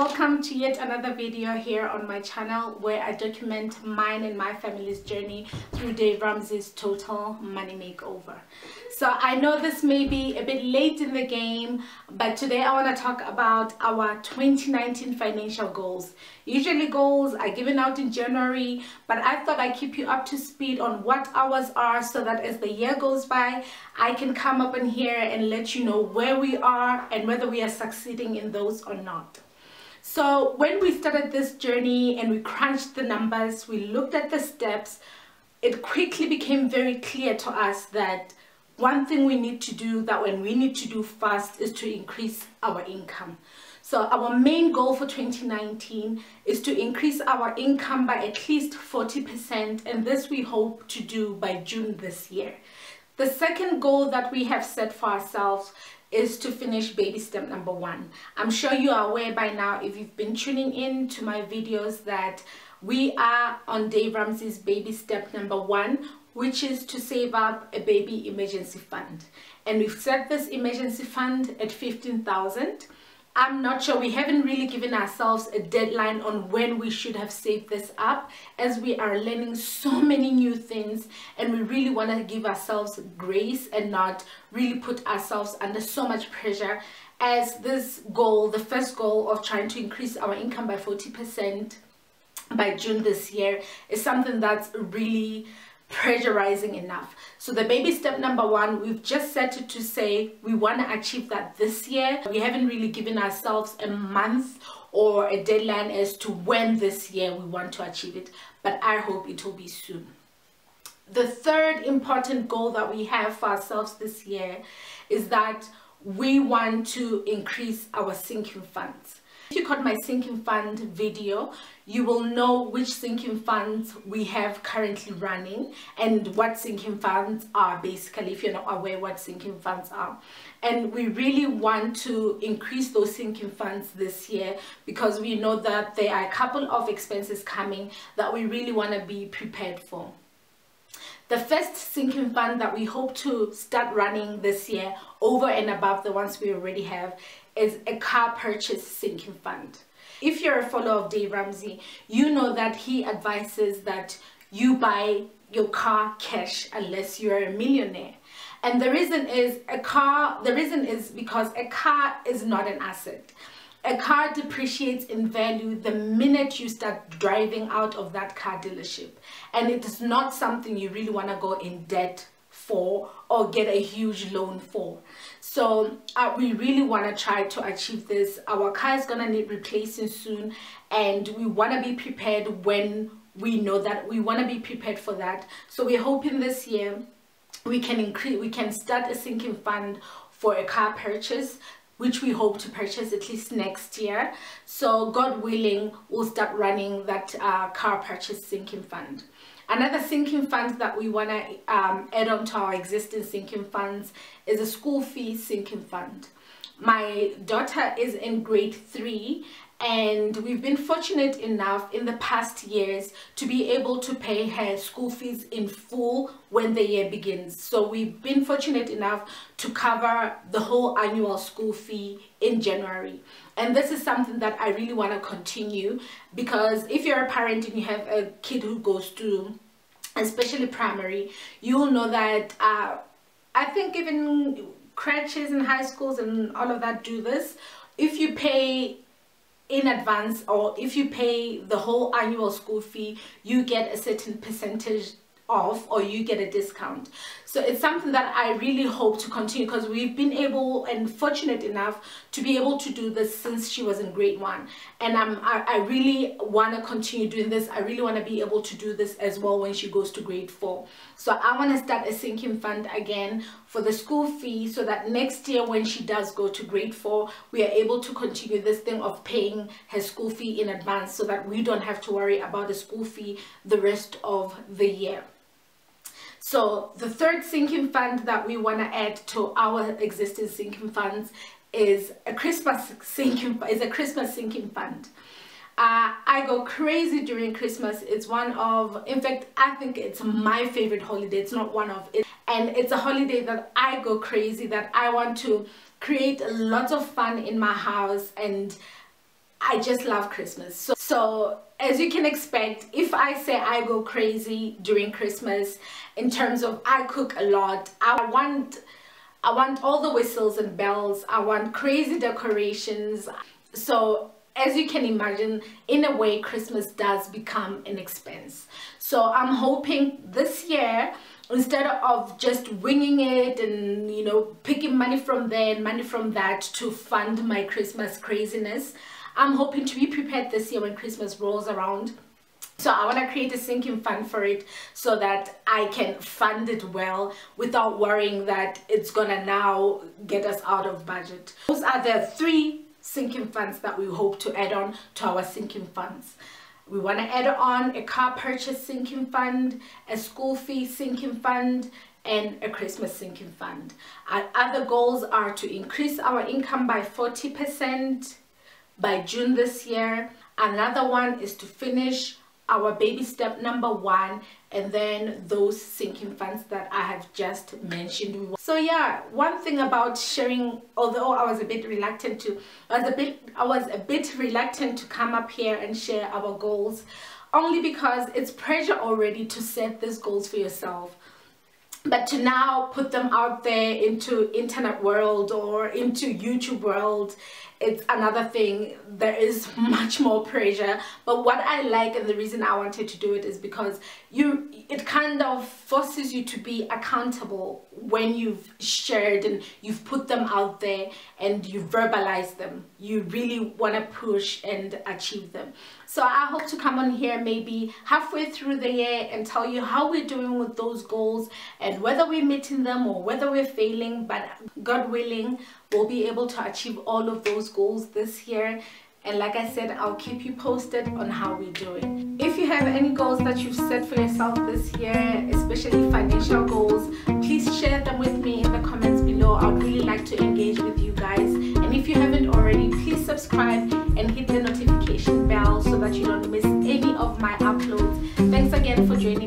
welcome to yet another video here on my channel where I document mine and my family's journey through Dave Ramsey's Total Money Makeover. So I know this may be a bit late in the game, but today I want to talk about our 2019 financial goals. Usually goals are given out in January, but I thought I'd keep you up to speed on what ours are so that as the year goes by, I can come up in here and let you know where we are and whether we are succeeding in those or not. So when we started this journey and we crunched the numbers, we looked at the steps, it quickly became very clear to us that one thing we need to do, that when we need to do fast, is to increase our income. So our main goal for 2019 is to increase our income by at least 40%, and this we hope to do by June this year. The second goal that we have set for ourselves is to finish baby step number 1. I'm sure you are aware by now, if you've been tuning in to my videos, that we are on Dave Ramsey's baby step number 1, which is to save up a baby emergency fund. And we've set this emergency fund at 15,000. I'm not sure, we haven't really given ourselves a deadline on when we should have saved this up, as we are learning so many new things and we really want to give ourselves grace and not really put ourselves under so much pressure, as this goal, the first goal of trying to increase our income by 40% by June this year, is something that's really pressurizing enough. So the baby step number 1, we've just set it to say we want to achieve that this year. We haven't really given ourselves a month or a deadline as to when this year we want to achieve it, but I hope it will be soon. The third important goal that we have for ourselves this year is that we want to increase our sinking funds. If you caught my sinking fund video, you will know which sinking funds we have currently running and what sinking funds are, basically, if you're not aware what sinking funds are. And we really want to increase those sinking funds this year because we know that there are a couple of expenses coming that we really want to be prepared for. The first sinking fund that we hope to start running this year, over and above the ones we already have, is a car purchase sinking fund. If you're a follower of Dave Ramsey, you know that he advises that you buy your car cash unless you're a millionaire. And the reason is because a car is not an asset. A car depreciates in value the minute you start driving out of that car dealership, and it is not something you really want to go in debt for or get a huge loan for. So we really want to try to achieve this. Our car is gonna need replacing soon, and we want to be prepared when we know that we want to be prepared for that. So we're hoping this year we can start a sinking fund for a car purchase, which we hope to purchase at least next year. So God willing, we'll start running that car purchase sinking fund. Another sinking fund that we want to add on to our existing sinking funds is a school fee sinking fund. My daughter is in grade 3, and we've been fortunate enough in the past years to be able to pay her school fees in full when the year begins. So we've been fortunate enough to cover the whole annual school fee in January. And this is something that I really want to continue, because if you're a parent and you have a kid who goes to especially primary, you will know that I think even crèches and high schools and all of that do this. If you pay in advance, or if you pay the whole annual school fee, you get a certain percentage off, or you get a discount. So it's something that I really hope to continue, because we've been able and fortunate enough to be able to do this since she was in grade 1, and I really want to continue doing this. I really want to be able to do this as well when she goes to grade 4. So I want to start a sinking fund again for the school fee, so that next year when she does go to grade 4, we are able to continue this thing of paying her school fee in advance, so that we don't have to worry about the school fee the rest of the year. So the third sinking fund that we want to add to our existing sinking funds is a Christmas sinking fund. I go crazy during Christmas. It's one of, in fact, I think it's my favorite holiday. It's not one of it, and it's a holiday that I go crazy, that I want to create lots of fun in my house and I just love Christmas. So as you can expect, if I say I go crazy during Christmas in terms of I cook a lot, I want all the whistles and bells, I want crazy decorations. So as you can imagine, in a way, Christmas does become an expense. So I'm hoping this year, instead of just winging it and, you know, picking money from there and money from that to fund my Christmas craziness, I'm hoping to be prepared this year when Christmas rolls around. So I want to create a sinking fund for it so that I can fund it well without worrying that it's gonna now get us out of budget. Those are the 3 sinking funds that we hope to add on to our sinking funds. We want to add on a car purchase sinking fund, a school fee sinking fund, and a Christmas sinking fund. Our other goals are to increase our income by 40% by June this year. Another one is to finish our baby step number 1, and then those sinking funds that I have just mentioned. So yeah, one thing about sharing, although I was a bit reluctant to come up here and share our goals, only because it's pressure already to set these goals for yourself. But to now put them out there into internet world or into YouTube world, it's another thing. There is much more pressure. But what I like, and the reason I wanted to do it, is because it kind of forces you to be accountable when you've shared and you've put them out there and you verbalize them. You really want to push and achieve them. So I hope to come on here maybe halfway through the year and tell you how we're doing with those goals and whether we're meeting them or whether we're failing. But God willing, we'll be able to achieve all of those goals this year. And like I said, I'll keep you posted on how we're doing. If you have any goals that you've set for yourself this year, especially financial goals, please share them with me in the comments below. I'd really like to engage with you guys. And if you haven't already, please subscribe and hit the notification bell so that you don't miss any of my uploads. Thanks again for joining